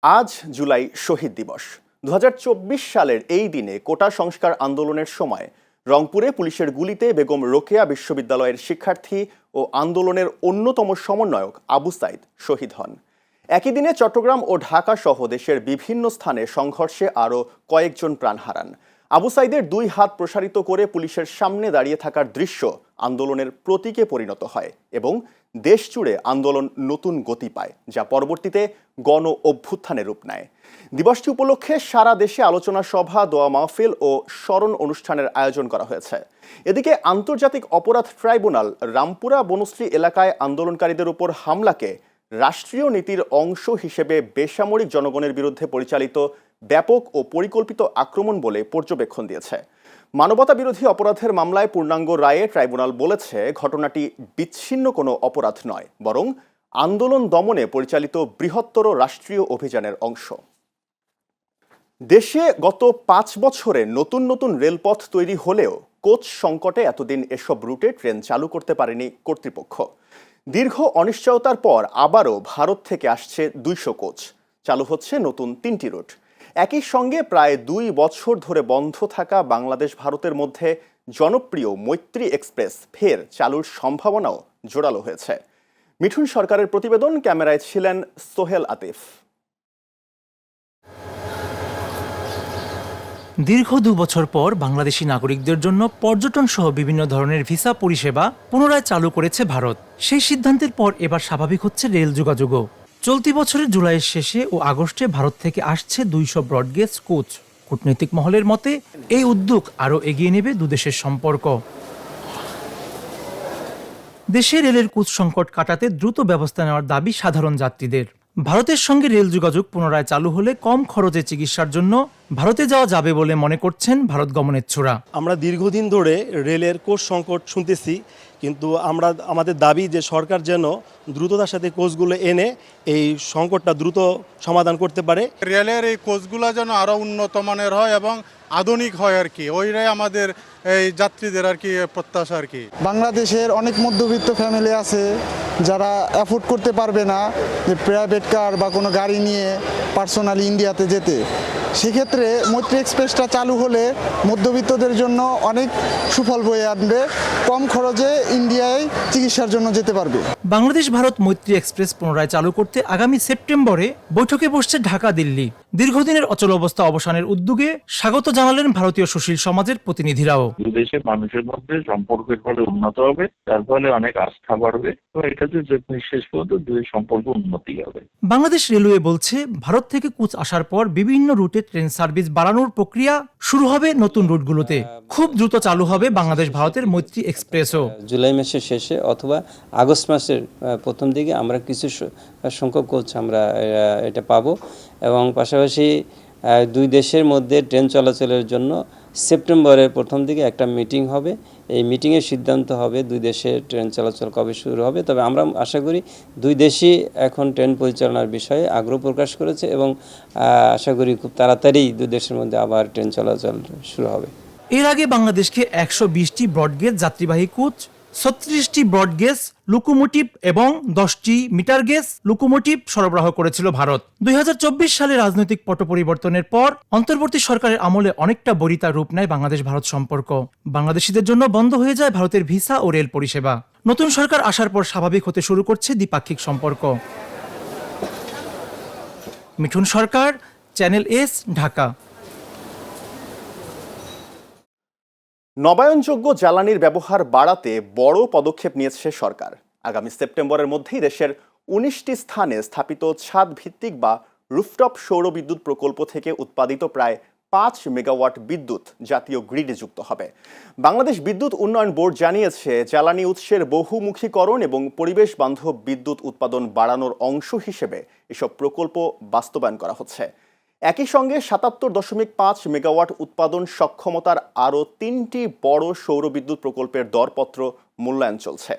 আজ জুলাই শহীদ দিবস। ২০২৪ সালের এই দিনে কোটা সংস্কার আন্দোলনের সময় রংপুরে পুলিশের গুলিতে বেগম রোকেয়া বিশ্ববিদ্যালয়ের শিক্ষার্থী ও আন্দোলনের অন্যতম সমন্বয়ক আবু সাইদ শহীদ হন। একই দিনে চট্টগ্রাম ও ঢাকা সহ দেশের বিভিন্ন স্থানে সংঘর্ষে আরও কয়েকজন প্রাণ হারান। আবু সাইদের দুই হাত প্রসারিত করে পুলিশের সামনে দাঁড়িয়ে থাকার দৃশ্য আন্দোলনের প্রতীকে পরিণত হয় এবং দেশ জুড়ে আন্দোলন নতুন গতি পায়, যা পরবর্তীতে গণ অভ্যুত্থানের রূপ নেয়। দিবসটি উপলক্ষে সারা দেশে আলোচনা সভা, দোয়া মাহফিল ও স্মরণ অনুষ্ঠানের আয়োজন করা হয়েছে। এদিকে আন্তর্জাতিক অপরাধ ট্রাইব্যুনাল রামপুরা বনশ্রী এলাকায় আন্দোলনকারীদের উপর হামলাকে রাষ্ট্রীয় নীতির অংশ হিসেবে বেসামরিক জনগণের বিরুদ্ধে পরিচালিত ব্যাপক ও পরিকল্পিত আক্রমণ বলে পর্যবেক্ষণ দিয়েছে। মানবতা বিরোধী অপরাধের মামলায় পূর্ণাঙ্গ রায়ে ট্রাইব্যুনাল বলেছে, ঘটনাটি বিচ্ছিন্ন কোনো অপরাধ নয়, বরং আন্দোলন দমনে পরিচালিত বৃহত্তর রাষ্ট্রীয় অভিযানের অংশ। দেশে গত 5 বছরে নতুন নতুন রেলপথ তৈরি হলেও কোচ সংকটে এতদিন এসব রুটে ট্রেন চালু করতে পারেনি কর্তৃপক্ষ। দীর্ঘ অনিশ্চয়তার পর আবারও ভারত থেকে আসছে 200 কোচ। চালু হচ্ছে নতুন 3টি রুট। একই সঙ্গে প্রায় 2 বছর ধরে বন্ধ থাকা বাংলাদেশ ভারতের মধ্যে জনপ্রিয় মৈত্রী এক্সপ্রেস ফের চালুর সম্ভাবনাও জোরালো হয়েছে। মিঠুন সরকারের প্রতিবেদন, ক্যামেরায় ছিলেন সোহেল আতিফ। দীর্ঘ 2 বছর পর বাংলাদেশি নাগরিকদের জন্য পর্যটন সহ বিভিন্ন ধরনের ভিসা পরিষেবা পুনরায় চালু করেছে ভারত। সেই সিদ্ধান্তের পর এবার স্বাভাবিক হচ্ছে রেল যোগাযোগও। চলতি বছরের জুলাইয়ের শেষে ও আগস্টে ভারত থেকে আসছে 200 ব্রডগেজ কোচ। কূটনৈতিক মহলের মতে এই উদ্যোগ আরও এগিয়ে নেবে দুদেশের সম্পর্ক। দেশে রেলের কোচ সংকট কাটাতে দ্রুত ব্যবস্থা নেওয়ার দাবি সাধারণ যাত্রীদের। ভারতের সঙ্গে রেল যোগাযোগ পুনরায় চালু হলে কম খরচে চিকিৎসার জন্য ভারতে যাওয়া যাবে বলে মনে করছেন ভারত গমনেচ্ছুরা। আমরা দীর্ঘদিন ধরে রেলের কোচ সংকট শুনতেছি, কিন্তু আমাদের দাবি যে সরকার যেন দ্রুততার সাথে কোচগুলো এনে এই সংকটটা দ্রুত সমাধান করতে পারে। রেলের এই কোচগুলো যেন আরও উন্নত মানের হয় এবং আধুনিক হয় আর কি, ওইটাই আমাদের এই যাত্রীদের আর কি প্রত্যাশা আর কি। বাংলাদেশের অনেক মধ্যবিত্ত ফ্যামিলি আছে যারা অ্যাফোর্ড করতে পারবে না যে প্রাইভেট কার বা কোনো গাড়ি নিয়ে পার্সোনালি ইন্ডিয়াতে যেতে। সেক্ষেত্রে মৈত্রী এক্সপ্রেসটা চালু হলে মধ্যবিত্তদের জন্য অনেক সুফল বয়ে আনবে, কম খরচে ইন্ডিয়ায় চিকিৎসার জন্য যেতে পারবে। বাংলাদেশ ভারত মৈত্রী এক্সপ্রেস পুনরায় চালু করতে আগামী সেপ্টেম্বরে বৈঠকে বসছে ঢাকা দিল্লি। দীর্ঘদিনের অচল অবস্থা অবসানের উদ্যোগে স্বাগত জানালেন ভারতীয় সুশীল সমাজের প্রতিনিধিরাও। দুদেশের মানুষের মধ্যে সম্পর্কের ফলে উন্নত হবে, তার ফলে অনেক আস্থা বাড়বে এবং এটাতে শেষ পর্যন্ত দুই সম্পর্ক উন্নতি হবে। বাংলাদেশ রেলওয়ে বলছে, ভারত থেকে কোচ আসার পর বিভিন্ন রুটে ট্রেন সার্ভিস বাড়ানোর প্রক্রিয়া শুরু হবে নতুন রুটগুলোতে। খুব দ্রুত চালু হবে বাংলাদেশ ভারতের মৈত্রী এক্সপ্রেসও। জুলাই মাসের শেষে অথবা আগস্ট মাসের প্রথম দিকে আমরা কিছু সংখ্যক কোচ আমরা এটা পাবো এবং পাশাপাশি দুই দেশের মধ্যে ট্রেন চলাচলের জন্য সেপ্টেম্বরের প্রথম দিকে একটা মিটিং হবে। এই মিটিংয়ের সিদ্ধান্ত হবে দুই দেশের ট্রেন চলাচল কবে শুরু হবে। তবে আমরা আশা করি দুই দেশই এখন ট্রেন পরিচালনার বিষয়ে আগ্রহ প্রকাশ করেছে এবং আশা করি খুব তাড়াতাড়ি দুই দেশের মধ্যে আবার ট্রেন চলাচল শুরু হবে। এর আগে বাংলাদেশকে 120টি ব্রডগেজ যাত্রীবাহী কোচ, 36টি ব্রডগেজ লোকোমোটিভ এবং 10টি মিটার গেজ লোকোমোটিভ সরবরাহ করেছিল ভারত। 2024 সালে রাজনৈতিক পট পরিবর্তনের পর অন্তর্বর্তী সরকারের আমলে অনেকটা বরিতা রূপ নেয় বাংলাদেশ ভারত সম্পর্ক। বাংলাদেশিদের জন্য বন্ধ হয়ে যায় ভারতের ভিসা ও রেল পরিষেবা। নতুন সরকার আসার পর স্বাভাবিক হতে শুরু করছে দ্বিপাক্ষিক সম্পর্ক। মিঠুন সরকার, চ্যানেল এস, ঢাকা। নবায়নযোগ্য জ্বালানির ব্যবহার বাড়াতে বড় পদক্ষেপ নিয়েছে সরকার। আগামী সেপ্টেম্বরের মধ্যেই দেশের 19টি স্থানে স্থাপিত ছাদ ভিত্তিক বা রুফটপ সৌর বিদ্যুৎ প্রকল্প থেকে উৎপাদিত প্রায় 5 মেগাওয়াট বিদ্যুৎ জাতীয় গ্রিডে যুক্ত হবে। বাংলাদেশ বিদ্যুৎ উন্নয়ন বোর্ড জানিয়েছে, জ্বালানি উৎসের বহুমুখীকরণ এবং পরিবেশ বান্ধব বিদ্যুৎ উৎপাদন বাড়ানোর অংশ হিসেবে এসব প্রকল্প বাস্তবায়ন করা হচ্ছে। একই সঙ্গে 77.5 মেগাওয়াট উৎপাদন সক্ষমতার আরও 3টি বড় সৌর বিদ্যুৎ প্রকল্পের দরপত্র মূল্যায়ন চলছে।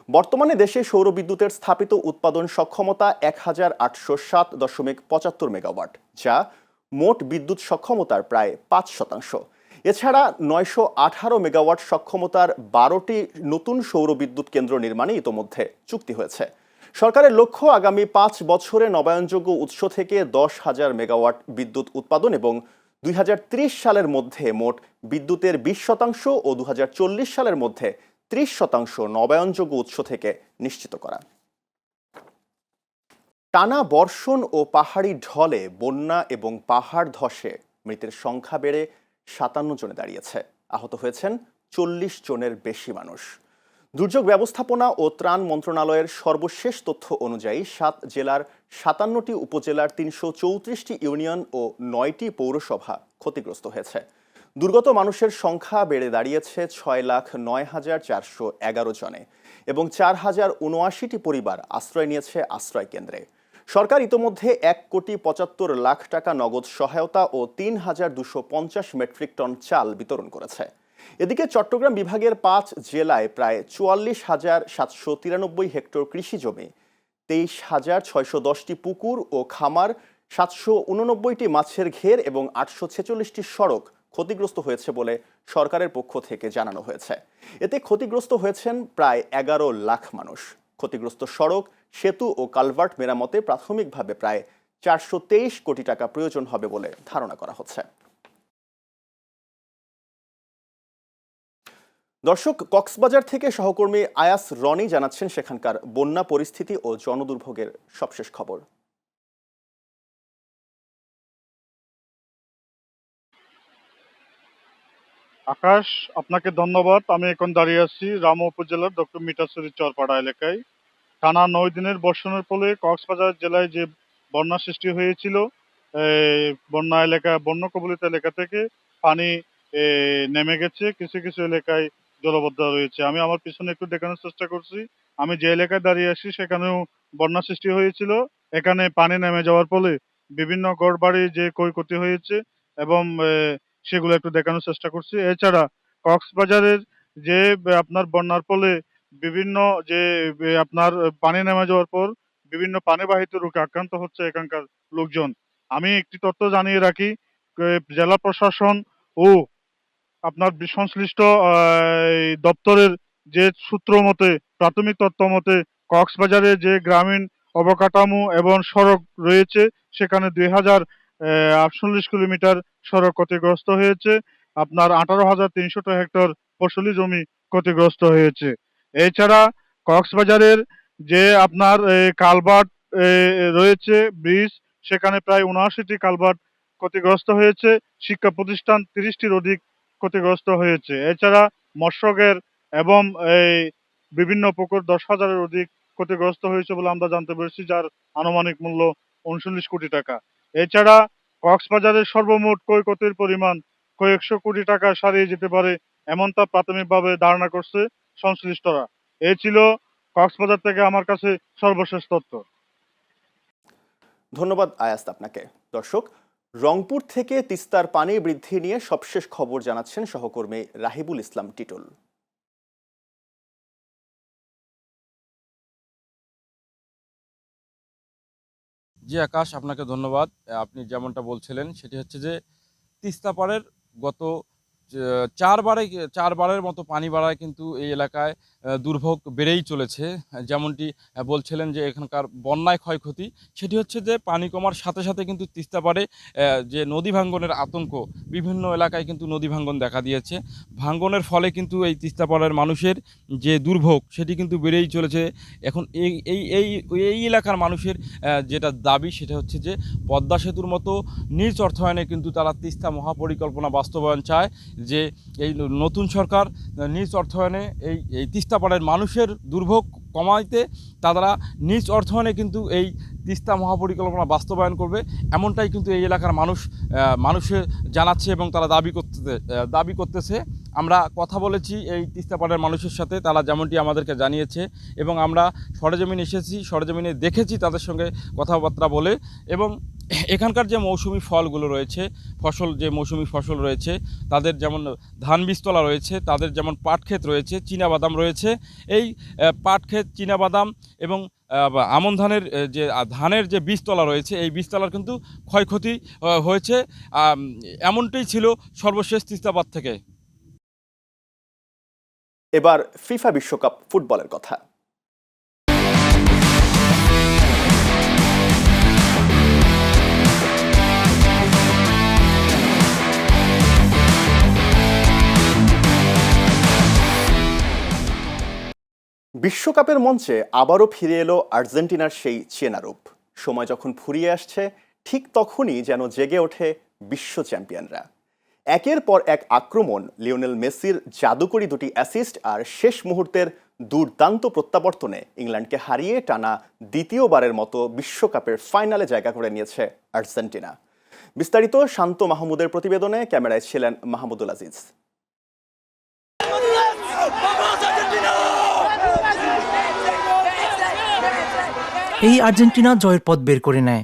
বর্তমানে দেশে সৌর বিদ্যুতের স্থাপিত উৎপাদন সক্ষমতা 1807.75 মেগাওয়াট, যা মোট বিদ্যুৎ সক্ষমতার প্রায় 5%। এছাড়া 918 মেগাওয়াট সক্ষমতার 12টি নতুন সৌর বিদ্যুৎ কেন্দ্র নির্মাণে ইতোমধ্যে চুক্তি হয়েছে। সরকারের লক্ষ্য আগামী 5 বছরে নবায়নযোগ্য উৎস থেকে 10,000 মেগাওয়াট বিদ্যুৎ উৎপাদন এবং 2030 সালের মধ্যে মোট বিদ্যুতের 20% ও 2040 সালের মধ্যে 30% নবায়নযোগ্য উৎস থেকে নিশ্চিত করা। টানা বর্ষণ ও পাহাড়ি ঢলে বন্যা এবং পাহাড় ধসে মৃতের সংখ্যা বেড়ে 57 জনে দাঁড়িয়েছে। আহত হয়েছেন 40 জনের বেশি মানুষ। দুর্যোগ ব্যবস্থাপনা ও ত্রাণ মন্ত্রণালয়ের সর্বশেষ তথ্য অনুযায়ী 7 জেলার 57টি উপজেলার 334টি ইউনিয়ন ও 9টি পৌরসভা ক্ষতিগ্রস্ত হয়েছে। দুর্গত মানুষের সংখ্যা বেড়ে দাঁড়িয়েছে 6,09,411 জনে এবং 4,079টি পরিবার আশ্রয় নিয়েছে আশ্রয় কেন্দ্রে। সরকার ইতোমধ্যে 1,75,00,000 টাকা নগদ সহায়তা ও 3,250 মেট্রিক টন চাল বিতরণ করেছে। এদিকে চট্টগ্রাম বিভাগের 5 জেলায় প্রায় 44,793 হেক্টর কৃষি জমি, 23,610টি পুকুর ও খামার, 789টি মাছের ঘের এবং 846টি সড়ক ক্ষতিগ্রস্ত হয়েছে বলে সরকারের পক্ষ থেকে জানানো হয়েছে। এতে ক্ষতিগ্রস্ত হয়েছেন প্রায় 11 লাখ মানুষ। ক্ষতিগ্রস্ত সড়ক, সেতু ও কালভার্ট মেরামতে প্রাথমিকভাবে প্রায় 423 কোটি টাকা প্রয়োজন হবে বলে ধারণা করা হচ্ছে। দর্শক, কক্সবাজার থেকে সহকর্মী আয়াস রনি জানাচ্ছেন সেখানকার বন্যা পরিস্থিতি ও জনদুর্ভোগের সবশেষ খবর। আকাশ, আপনাকে ধন্যবাদ। আমি এখন দাঁড়িয়ে আছি রামু উপজেলার দক্ষিণ মিঠাছড়ি চরপাড়া এলাকায়। টানা 9 দিনের বর্ষণের ফলে কক্সবাজার জেলায় যে বন্যা সৃষ্টি হয়েছিল, বন্যা এলাকা, বন্যা কবলিত এলাকা থেকে পানি নেমে গেছে, কিছু কিছু এলাকায় জলবদ্ধ রয়েছে। আমি আমার পিছনে একটু দেখানোর চেষ্টা করছি। আমি যে এলাকায় দাঁড়িয়ে আছি সেখানেও বন্যা সৃষ্টি হয়েছিল। এখানে পানি নেমে যাওয়ার ফলে বিভিন্ন ঘরবাড়ি যে ক্ষয়ক্ষতি হয়েছে এবং সেগুলো একটু দেখানোর চেষ্টা করছি। এছাড়া কক্সবাজারের যে আপনার বন্যার ফলে বিভিন্ন যে আপনার পানি নেমে যাওয়ার পর বিভিন্ন পানিবাহিত রোগে আক্রান্ত হচ্ছে এখানকার লোকজন। আমি একটি তথ্য জানিয়ে রাখি, জেলা প্রশাসন ও আপনার সংশ্লিষ্ট দপ্তরের যে সূত্র মতে, প্রাথমিক তথ্য মতে, কক্সবাজারে যে গ্রামীণ অবকাঠামো এবং সড়ক রয়েছে সেখানে 2048 কিলোমিটার সড়ক ক্ষতিগ্রস্ত হয়েছে। আপনার 18,300 হেক্টর ফসলি জমি ক্ষতিগ্রস্ত হয়েছে। এছাড়া কক্সবাজারের যে আপনার কালভার্ট রয়েছে, ব্রিজ, সেখানে প্রায় 79টি কালভার্ট ক্ষতিগ্রস্ত হয়েছে। শিক্ষা প্রতিষ্ঠান 30টির অধিক ক্ষতিগ্রস্ত হয়েছে। এছাড়া মৎস্যঘের এবং বিভিন্ন পুকুর 10,000-এর অধিক ক্ষতিগ্রস্ত হয়েছে বলে আমরা জানতে পেরেছি, যার আনুমানিক মূল্য 39 কোটি টাকা। এছাড়া কক্সবাজারের সর্বমোট ক্ষয়ক্ষতির পরিমাণ কয়েকশো কোটি টাকা ছাড়িয়ে যেতে পারে, এমনটা প্রাথমিকভাবে ধারণা করছে সংশ্লিষ্টরা। এই ছিল কক্সবাজার থেকে আমার কাছে সর্বশেষ তথ্য। ধন্যবাদ আয়াস আপনাকে। দর্শক, রংপুর থেকে তিস্তার পানি বৃদ্ধি নিয়ে সবশেষ খবর জানাচ্ছেন সহকর্মী রাহিবুল ইসলাম টিটুল। জি আকাশ, আপনাকে ধন্যবাদ। আপনি যেমনটা বলছিলেন সেটি হচ্ছে যে তিস্তা পাড়ের গত চারবারের মতো পানি বাড়ায় কিন্তু এই এলাকায় দুর্ভোগ বেড়েই চলেছে। যেমনটি বলছিলেন যে এখানকার বন্যায় ক্ষয়ক্ষতি, সেটি হচ্ছে যে পানি কমার সাথে সাথে কিন্তু তিস্তা পাড়ে যে নদী ভাঙ্গনের আতঙ্ক, বিভিন্ন এলাকায় কিন্তু নদী ভাঙ্গন দেখা দিয়েছে। ভাঙ্গনের ফলে কিন্তু এই তিস্তা পাড়ের মানুষের যে দুর্ভোগ সেটি কিন্তু বেড়েই চলেছে। এখন এই এলাকার মানুষের যেটা দাবি সেটা হচ্ছে যে পদ্মা সেতুর মতো নিজ অর্থায়নে কিন্তু তারা তিস্তা মহাপরিকল্পনা বাস্তবায়ন চায়, যে এই নতুন সরকার নিজ অর্থায়নে এই তিস্তা পাড়ের মানুষের দুর্ভোগ কমাইতে তারা নিজ অর্থায়নে কিন্তু এই তিস্তা মহাপরিকল্পনা বাস্তবায়ন করবে, এমনটাই কিন্তু এই এলাকার মানুষের জানাচ্ছে এবং তারা দাবি করতেছে। আমরা কথা বলেছি এই তিস্তা পাড়ের মানুষের সাথে, তারা যেমনটি আমাদেরকে জানিয়েছে এবং আমরা সরেজমিনে এসেছি, সরেজমিনে দেখেছি তাদের সঙ্গে কথাবার্তা বলে। এবং এখানকার যে মৌসুমি ফলগুলো রয়েছে, মৌসুমি ফসল রয়েছে, তাদের যেমন ধান বীজতলা রয়েছে, তাদের যেমন পাট ক্ষেত রয়েছে, চীনাবাদাম রয়েছে। এই পাট ক্ষেত, চীনাবাদাম এবং আমন ধানের যে বীজতলা রয়েছে, এই বীজতলার কিন্তু ক্ষয়ক্ষতি হয়েছে। এমনটাই ছিল সর্বশেষ তিস্তাপাড় থেকে। এবার ফিফা বিশ্বকাপ ফুটবলের কথা। বিশ্বকাপের মঞ্চে আবারও ফিরে এলো আর্জেন্টিনার সেই চেনা রূপ। সময় যখন ফুরিয়ে আসছে ঠিক তখনই যেন জেগে ওঠে বিশ্ব চ্যাম্পিয়নরা। একের পর এক আক্রমণ, লিওনেল মেসির জাদুকরী দুটি অ্যাসিস্ট আর শেষ মুহূর্তের দুর্দান্ত প্রত্যাবর্তনে ইংল্যান্ডকে হারিয়ে টানা দ্বিতীয়বারের মতো বিশ্বকাপের ফাইনালে জায়গা করে নিয়েছে আর্জেন্টিনা। বিস্তারিত শান্ত মাহমুদের প্রতিবেদনে, ক্যামেরায় ছিলেন মাহমুদুল আজিজ। এই আর্জেন্টিনা জয়ের পথ বের করে নেয়।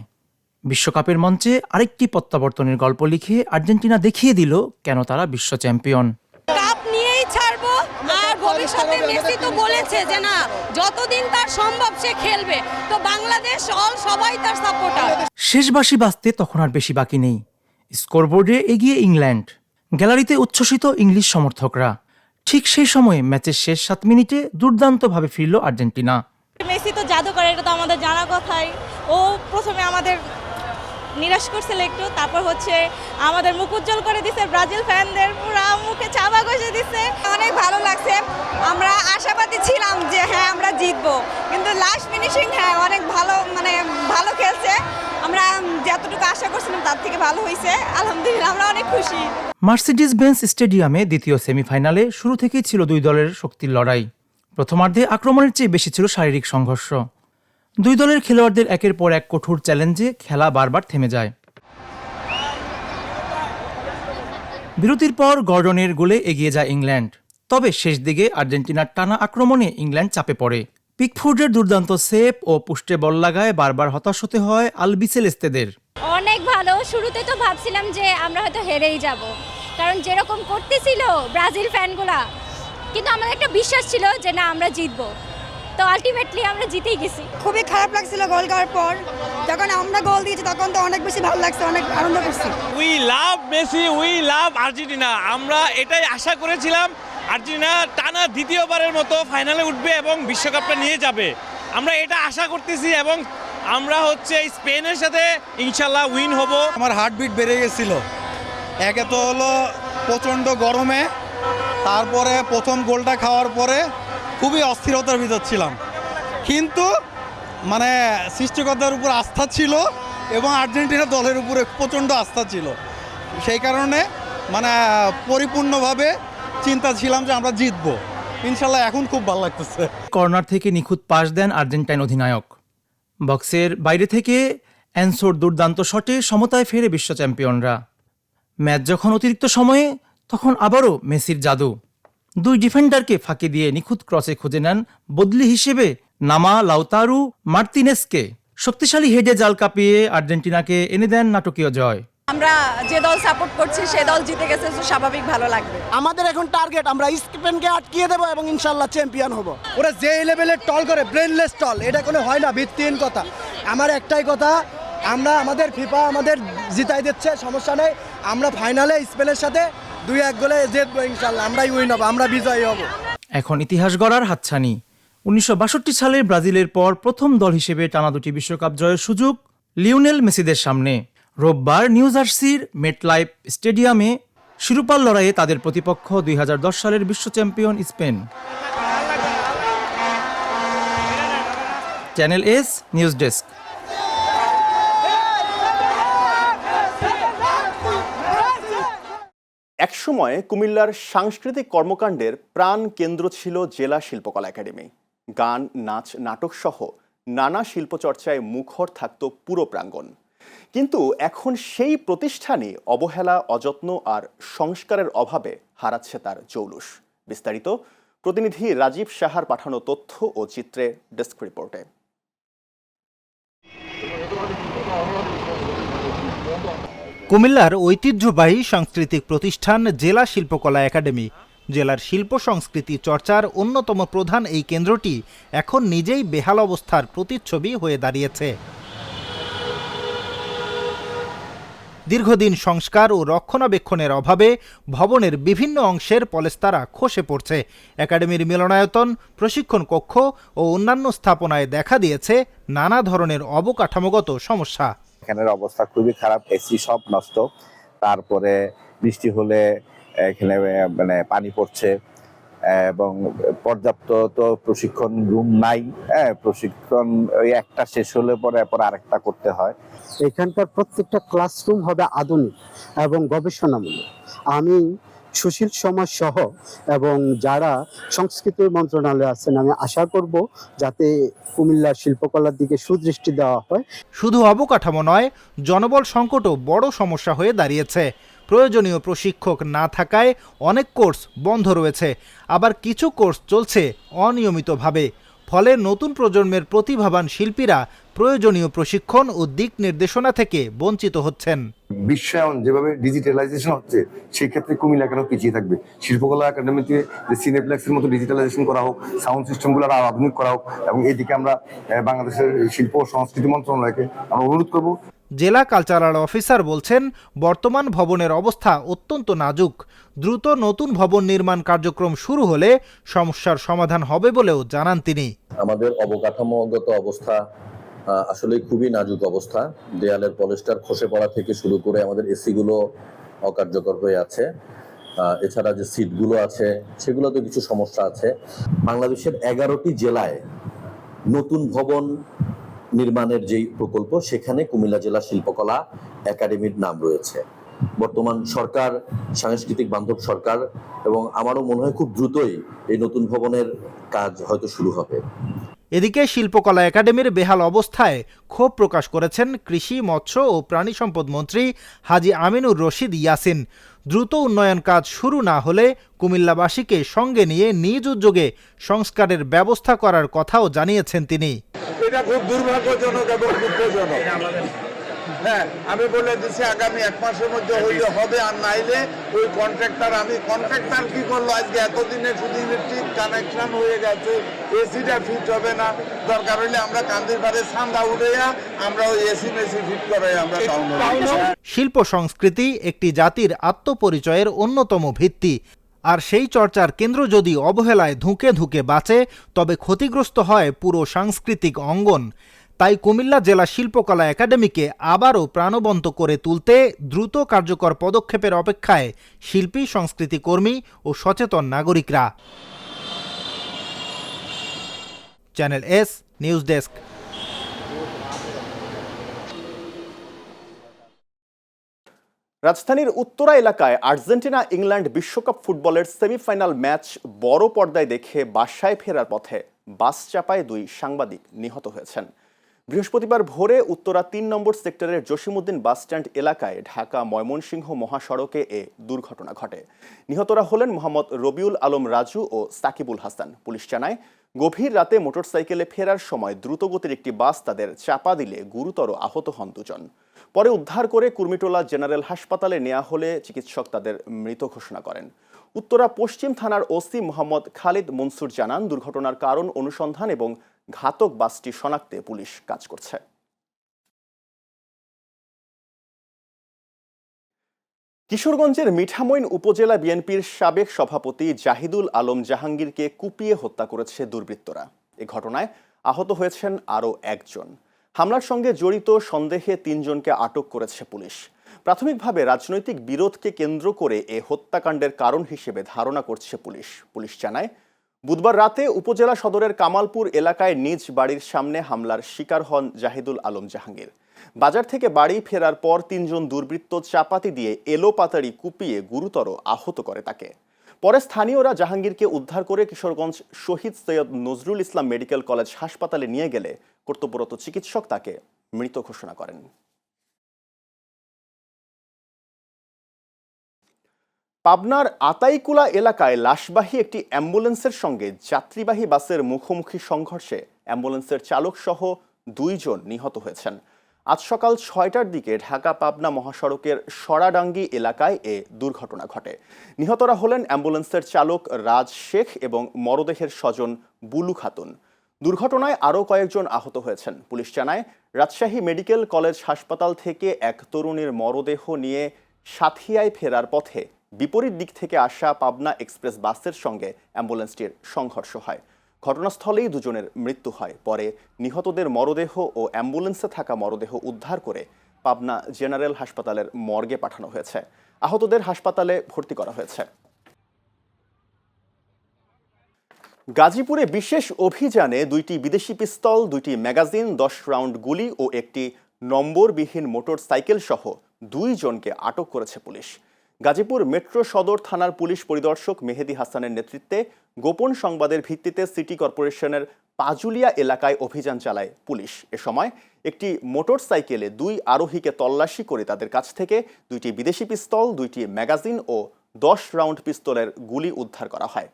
বিশ্বকাপের মঞ্চে আরেকটি প্রত্যাবর্তনের গল্প লিখে আর্জেন্টিনা দেখিয়ে দিল কেন তারা বিশ্ব চ্যাম্পিয়ন। কাপ নিয়েই ছাড়বো, আর ভবিষ্যতে মেসি তো বলেছে যে না, যতদিন তার সম্ভব সে খেলবে, তো বাংলাদেশ সবাই তার সাপোর্টার। শেষ বাঁশি বাজতে তখন আর বেশি বাকি নেই। স্কোরবোর্ডে এগিয়ে ইংল্যান্ড, গ্যালারিতে উচ্ছ্বসিত ইংলিশ সমর্থকরা। ঠিক সেই সময়ে ম্যাচের শেষ 7 মিনিটে দুর্দান্তভাবে ফিরল আর্জেন্টিনা। মেসি তো জাদুকর, এটা তো আমাদের জানা কথাই। ও প্রথমে আমাদের নিরাশ করছিল একটু, তারপর হচ্ছে আমাদের মুখ উজ্জ্বল করে দিছে, ব্রাজিল ফ্যানদের পুরো মুখে চাপা ঘষে দিছে। অনেক ভালো লাগছে। আমরা আশাবাদী ছিলাম যে হ্যাঁ আমরা জিতবো, কিন্তু লাস্ট ফিনিশিং হ্যাঁ অনেক ভালো, ভালো খেলছে। আমরা যতটুকু আশা করছিলাম তার থেকে ভালো হয়েছে, আলহামদুলিল্লাহ আমরা অনেক খুশি। মার্সিডিজ বেঞ্জ স্টেডিয়ামে দ্বিতীয় সেমিফাইনালে শুরু থেকেই ছিল দুই দলের শক্তির লড়াই। প্রথমার্ধে আক্রমণের চেয়ে বেশি ছিল শারীরিক সংঘর্ষ। দুই দলের খেলোয়াড়দের একের পর এক কঠোর চ্যালেঞ্জে খেলা বারবার থেমে যায়। বিরতির পর গর্ডনের গোলে এগিয়ে যায় ইংল্যান্ড। তবে শেষ দিকে আর্জেন্টিনার টানা আক্রমণে ইংল্যান্ড চাপে পড়ে। পিকফোর্ডের দুর্দান্ত সেভ ও পুষ্টে বল লাগায় বারবার হতাশ হতে হয় আলবিসেলেস্তেদের। অনেক ভালো। শুরুতে তো ভাবছিলাম যে আমরা হয়তো হেরেই যাব, কারণ যেরকম করতেছিল ব্রাজিল ফ্যানগুলা, কিন্তু আমাদের একটা বিশ্বাস ছিল যে না আমরা জিতবো। তো আলটিমেটলি আমরা জিতেই গেছি। খুবই খারাপ লাগছিল গোল করার পর, যখন আমরা গোল দিয়েছি তখন তো অনেক বেশি ভালো লাগছে, অনেক আনন্দ করছি। We love Messi, we love Argentina. আমরা এটাই আশা করেছিলাম আর্জেন্টিনা টানা দ্বিতীয়বারের মতো ফাইনালে উঠবে এবং বিশ্বকাপটা নিয়ে যাবে। আমরা এটা আশা করতেছি এবং আমরা হচ্ছে স্পেনের সাথে ইনশাল্লাহ উইন হব। আমার হার্টবিট বেড়ে গেছিল। একে তো হলো প্রচণ্ড গরমে, তারপরে প্রথম গোলটা খাওয়ার পরে খুবই অস্থিরতার ভিতর ছিলাম, কিন্তু সৃষ্টিকর্তার উপর আস্থা ছিল এবং আর্জেন্টিনা দলের উপরে প্রচণ্ড আস্থা ছিল। সেই কারণে পরিপূর্ণভাবে চিন্তা ছিলাম যে আমরা জিতবো ইনশাল্লাহ। এখন খুব ভালো লাগতেছে। কর্নার থেকে নিখুঁত পাস দেন আর্জেন্টাইন অধিনায়ক। বক্সের বাইরে থেকে অ্যানসোর দুর্দান্ত শটে সমতায় ফেরে বিশ্ব চ্যাম্পিয়নরা। ম্যাচ যখন অতিরিক্ত সময়ে, তখন আবারও মেসির জাদু। দুই ডিফেন্ডারকে ফাঁকি দিয়ে নিখুঁত ক্রসে খুঁজে নেন বদলি হিসেবে নামা লাউতারু মার্তিনেসকে। শক্তিশালী হেডে জাল কাঁপিয়ে আর্জেন্টিনাকে এনে দেন নাটকীয় জয়। আমরা যে দল সাপোর্ট করছি সে দল জিতে গেছে, তো স্বাভাবিক ভালো লাগবে। আমাদের এখন টার্গেট আমরা স্পেনকে আটকিয়ে দেবো এবং ইনশাল্লাহ চ্যাম্পিয়ন হব। ওরা যে লেভেলের টল করে, ব্রেনলেস টল, এটা কোনো হয় না। ভিত্তিহীন কথা। আমার একটাই কথা, আমরা আমাদের ফিফা আমাদের জিতাই দিচ্ছে, সমস্যা নেই। আমরা ফাইনালে স্পেনের সাথে 2-1 গোলে জিতবো ইনশাল্লাহ। আমরাই উইন হব, আমরা বিজয়ী হব। এখন ইতিহাস গড়ার হাতছানি। 1962 সালে ব্রাজিলের পর প্রথম দল হিসেবে টানা দুটি বিশ্বকাপ জয়ের সুযোগ লিওনেল মেসিদের সামনে। রোববার নিউ জার্সির মেটলাইফ স্টেডিয়ামে শিরোপার লড়াইয়ে তাদের প্রতিপক্ষ 2010 সালের বিশ্ব champion Spain. Channel S news desk. একসময় কুমিল্লার সাংস্কৃতিক কর্মকাণ্ডের প্রাণ কেন্দ্র ছিল জেলা শিল্পকলা একাডেমি। গান, নাচ, নাটক সহ নানা শিল্পচর্চায় মুখর থাকত পুরো প্রাঙ্গণ। কিন্তু এখন সেই প্রতিষ্ঠানই অবহেলা, অযত্ন আর সংস্কারের অভাবে হারাচ্ছে তার জৌলুস। বিস্তারিত প্রতিনিধি রাজীব সাহার পাঠানো তথ্য ও চিত্রে ডেস্ক রিপোর্টে। কুমিল্লার ঐতিহ্যবাহী সাংস্কৃতিক প্রতিষ্ঠান জেলা শিল্পকলা একাডেমি। জেলার শিল্প সংস্কৃতি চর্চার অন্যতম প্রধান এই কেন্দ্রটি এখন নিজেই বেহাল অবস্থার প্রতিচ্ছবি হয়ে দাঁড়িয়েছে। দীর্ঘদিন সংস্কার ও রক্ষণাবেক্ষণের অভাবে ভবনের বিভিন্ন অংশের পলেস্তারা খসে পড়ছে। একাডেমির মিলনায়তন, প্রশিক্ষণ কক্ষ ও অন্যান্য স্থাপনায় দেখা দিয়েছে নানা ধরনের অবকাঠামোগত সমস্যা। এখানের অবস্থা খুবই খারাপ, এসি সব নষ্ট, তারপরে বৃষ্টি হলে এখানে পানি পড়ছে, এবং পর্যাপ্ত তো প্রশিক্ষণ রুম নাই। প্রশিক্ষণ ওই একটা শেষ হলে পরে আরেকটা করতে হয়। এখানকার প্রত্যেকটা ক্লাসরুম হবে আধুনিক এবং গবেষণামূলক। আমি সুশীল সমাজ সহ এবং যারা সংস্কৃতি মন্ত্রণালয়ে আছেন, আমি আশা করব যাতে কুমিল্লার শিল্পকলার দিকে সুদৃষ্টি দেওয়া হয়। শুধু অবকাঠামো নয়, জনবল সংকটও বড় সমস্যা হয়ে দাঁড়িয়েছে। প্রয়োজনীয় প্রশিক্ষক না থাকায় অনেক কোর্স বন্ধ রয়েছে, আবার কিছু কোর্স চলছে অনিয়মিতভাবে। ফলে নতুন প্রজন্মের প্রতিভাবান শিল্পীরা প্রয়োজনীয় প্রশিক্ষণ ও দিক নির্দেশনা থেকে বঞ্চিত হচ্ছেন। বিশ্বায়ন যেভাবে ডিজিটালাইজেশন হচ্ছে, সেই ক্ষেত্রে কুমিল্লা কেন পিছিয়ে থাকবে? শিল্পকলা একাডেমিতে যে সিনেপ্লেক্সের মতো ডিজিটালাইজেশন করা হোক, সাউন্ড সিস্টেমগুলো আরো আধুনিক করা হোক, এবং এদিকে আমরা বাংলাদেশের শিল্প ও সংস্কৃতি মন্ত্রণালয়কে আমরা অনুরোধ করব। জেলা কালচারাল অফিসার বলছেন, বর্তমান ভবনের অবস্থা অত্যন্ত নাজুক। দ্রুত নতুন ভবন নির্মাণ কার্যক্রম শুরু হলে সমস্যার সমাধান হবে বলেও জানান তিনি। আমাদের অবকাঠামোগত অবস্থা আসলে খুবই নাজুক অবস্থা। দেয়ালের পলিস্টার খসে পড়া থেকে শুরু করে আমাদের এসি গুলো অকার্যকর হয়ে আছে। এছাড়া যে সিটগুলো আছে সেগুলোতে কিছু সমস্যা আছে। বাংলাদেশের 11টি জেলায় নতুন ভবন নির্মাণের যেই প্রকল্প, সেখানে কুমিল্লা জেলা শিল্পকলা একাডেমির নাম রয়েছে। বর্তমান সরকার সাংস্কৃতিক বান্ধব সরকার, এবং আমারও মনে হয় খুব দ্রুতই এই নতুন ভবনের কাজ হয়তো শুরু হবে। এদিকে শিল্পকলা একাডেমির বেহাল অবস্থায় ক্ষোভ প্রকাশ করেছেন কৃষি, মৎস্য ও প্রাণী সম্পদ মন্ত্রী হাজী আমিনুর রশিদ ইয়াসিন। দ্রুত উন্নয়ন কাজ শুরু না হলে কুমিল্লাবাসীকে সঙ্গে নিয়ে নিজ উদ্যোগে সংস্কারের ব্যবস্থা করার কথাও জানিয়েছেন তিনি। এটা খুব দুর্ভাগ্যজনক এবং দুঃখজনক। হ্যাঁ, আমি বলে দিচ্ছি আগামী 1 মাসের মধ্যে হইলে হবে, আর নাইলে ওই কন্ট্রাক্টর কি করলো, আজকে এতদিনে শুধু ইলেকট্রিক কানেকশন হয়ে গেছে, এসিটা ফিট হবে না। দরকার হইলে আমরা কান্দির পাড়ে ছান্দা উড়াইয়া আমরা ওই এসি মেসি ফিট করাই আমরা শিল্প সংস্কৃতি একটি জাতির আত্মপরিচয়ের অন্যতম ভিত্তি। আর সেই চর্চার কেন্দ্র যদি অবহেলায় ধুঁকে ধুঁকে বাঁচে, তবে ক্ষতিগ্রস্ত হয় পুরো সাংস্কৃতিক অঙ্গন। তাই কুমিল্লা জেলা শিল্পকলা একাডেমিকে আবারও প্রাণবন্ত করে তুলতে দ্রুত কার্যকর পদক্ষেপের অপেক্ষায় শিল্পী, সংস্কৃতি কর্মী ও সচেতন নাগরিকরা। Channel S news desk. রাজধানীর উত্তরা এলাকায় আর্জেন্টিনা ইংল্যান্ড বিশ্বকাপ ফুটবলের সেমিফাইনাল ম্যাচ বড় পর্দায় দেখে বাসায় ফেরার পথে বাস চাপায় 2 সাংবাদিক নিহত হয়েছেন। বৃহস্পতিবার ভোরে উত্তরা 3 নম্বর সেক্টরের জসিমউদ্দিন বাসস্ট্যান্ড এলাকায় ঢাকা ময়মনসিংহ মহাসড়কে এ দুর্ঘটনা ঘটে। নিহতরা হলেন মোহাম্মদ রবিউল আলম রাজু ও সাকিবুল হাসান। পুলিশ জানায়, গভীর রাতে মোটরসাইকেলে ফেরার সময় দ্রুতগতির একটি বাস তাদের চাপা দিলে গুরুতর আহত হন 2 জন। পরে উদ্ধার করে কুর্মিটোলা জেনারেল হাসপাতালে নেওয়া হলে চিকিৎসক তাদের মৃত ঘোষণা করেন। উত্তরা পশ্চিম থানার ওসি মোহাম্মদ খালিদ মনসুর জানান, দুর্ঘটনার কারণ অনুসন্ধান এবং ঘাতক বাসটি শনাক্তে পুলিশ কাজ করছে। কিশোরগঞ্জের মিঠামইন উপজেলা বিএনপির সাবেক সভাপতি জাহিদুল আলম জাহাঙ্গীরকে কুপিয়ে হত্যা করেছে দুর্বৃত্তরা। এ ঘটনায় আহত হয়েছেন আরও 1 জন। হামলার সঙ্গে জড়িত সন্দেহে 3 জনকে আটক করেছে পুলিশ। প্রাথমিকভাবে রাজনৈতিক বিরোধকে কেন্দ্র করে এ হত্যাকাণ্ডের কারণ হিসেবে ধারণা করছে পুলিশ। পুলিশ জানায়, বুধবার রাতে উপজেলা সদরের কামালপুর এলাকায় নিজ বাড়ির সামনে হামলার শিকার হন জাহিদুল আলম জাহাঙ্গীর। বাজার থেকে বাড়ি ফেরার পর 3 জন দুর্বৃত্ত চাপাতি দিয়ে এলোপাতাড়ি কুপিয়ে গুরুতর আহত করে তাকে। পরে স্থানীয়রা জাহাঙ্গীরকে উদ্ধার করে কিশোরগঞ্জ শহীদ সৈয়দ নজরুল ইসলাম মেডিকেল কলেজ হাসপাতালে নিয়ে গেলে কর্তব্যরত চিকিৎসক তাকে মৃত ঘোষণা করেন। পাবনার আতাইকুলা এলাকায় লাশবাহী একটি অ্যাম্বুলেন্সের সঙ্গে যাত্রীবাহী বাসের মুখোমুখি সংঘর্ষে অ্যাম্বুলেন্সের চালক সহ 2 জন নিহত হয়েছেন। আজ সকাল 6টার দিকে ঢাকা পাবনা মহাসড়কের সরাডাঙ্গি এলাকায় এ দুর্ঘটনা ঘটে। নিহতরা হলেন অ্যাম্বুলেন্সের চালক রাজ শেখ এবং মরদেহের স্বজন বুলু খাতুন। দুর্ঘটনায় আরও কয়েকজন আহত হয়েছেন। পুলিশ জানায়, রাজশাহী মেডিকেল কলেজ হাসপাতাল থেকে এক তরুণীর মরদেহ নিয়ে সাথিয়ায় ফেরার পথে বিপরীত দিক থেকে আসা পাবনা এক্সপ্রেস বাসের সঙ্গে অ্যাম্বুলেন্সটির সংঘর্ষ হয়। ঘটনাস্থলেই 2 জনের মৃত্যু হয়। পরে নিহতদের মরদেহ ও অ্যাম্বুলেন্সে থাকা মরদেহ উদ্ধার করে পাবনা জেনারেল হাসপাতালের মর্গে পাঠানো হয়েছে। আহতদের হাসপাতালে ভর্তি করা হয়েছে। গাজীপুরে বিশেষ অভিযানে 2টি বিদেশি পিস্তল, 2টি ম্যাগাজিন, 10 রাউন্ড গুলি ও একটি নম্বরবিহীন মোটর সাইকেল সহ 2 জনকে আটক করেছে পুলিশ। গাজীপুর মেট্রো সদর থানার পুলিশ পরিদর্শক মেহেদী হাসানের নেতৃত্বে গোপন সংবাদের ভিত্তিতে সিটি কর্পোরেশনের পাজুলিয়া এলাকায় অভিযান চালায় পুলিশ। এ সময় একটি মোটর সাইকেলে 2 আরোহীকে তল্লাশি করে তাদের কাছ থেকে 2টি বিদেশি পিস্তল, 2টি ম্যাগাজিন ও 10 রাউন্ড পিস্তলের গুলি উদ্ধার করা হয়।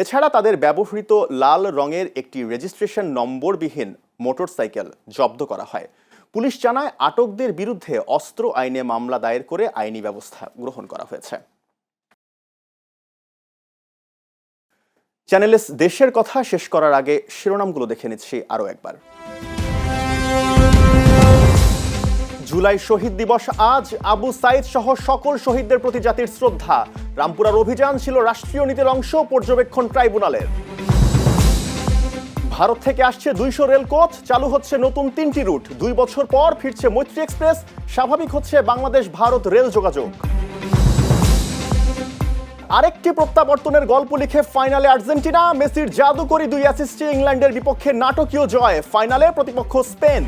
এছাড়া তাদের ব্যবহৃত লাল রঙের একটি রেজিস্ট্রেশন নম্বরবিহীন মোটরসাইকেল জব্দ করা হয়। পুলিশ জানায় আটকদের বিরুদ্ধে অস্ত্র আইনে মামলা দায়ের করে আইনি ব্যবস্থা গ্রহণ করা হয়েছে। চ্যানেল এস দেশের কথা শেষ করার আগে শিরোনামগুলো দেখে নিচ্ছি আরও একবার। জুলাই শহীদ দিবস আজ। আবু সাইদ সহ সকল শহীদদের প্রতি জাতির শ্রদ্ধা। রামপুরার অভিযান ছিল রাষ্ট্রীয় নীতির অংশ, পর্যবেক্ষণ ট্রাইব্যুনালের। ভারত থেকে আসছে 200 রেল কোচ, চালু হচ্ছে নতুন 3টি রুট। 2 বছর পর ফিরছে মৈত্রী এক্সপ্রেস, স্বাভাবিক হচ্ছে বাংলাদেশ ভারত রেল যোগাযোগ। আরেকটি প্রত্যাবর্তনের গল্প লিখে ফাইনালে আর্জেন্টিনা। মেসির জাদুকরী 2 অ্যাসিস্টে ইংল্যান্ডের বিপক্ষে নাটকীয় জয়। ফাইনালে প্রতিপক্ষ স্পেন।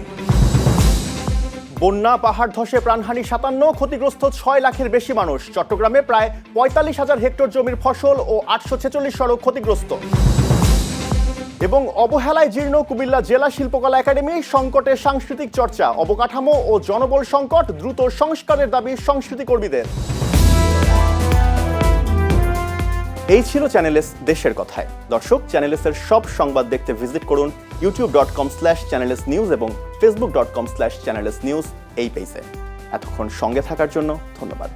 বন্যা, পাহাড় ধসে প্রাণহানি 57, ক্ষতিগ্রস্ত 6 লাখের বেশি মানুষ। চট্টগ্রামে প্রায় 45,000 হেক্টর জমির ফসল ও 846 সড়ক ক্ষতিগ্রস্ত। এবং অবহেলায় জীর্ণ কুমিল্লা জেলা শিল্পকলা একাডেমি, সংকটে সাংস্কৃতিক চর্চা, অবকাঠামো ও জনবল সংকট, দ্রুত সংস্কারের দাবি সংস্কৃতি কর্মীদের। এই ছিল চ্যানেল এস দেশের কথায়। দর্শক, চ্যানেল এস এর সব সংবাদ দেখতে ভিজিট করুন youtube.com/channelsnews এবং facebook.com/channelsnews এই পেজে। এতক্ষণ সঙ্গে থাকার জন্য ধন্যবাদ।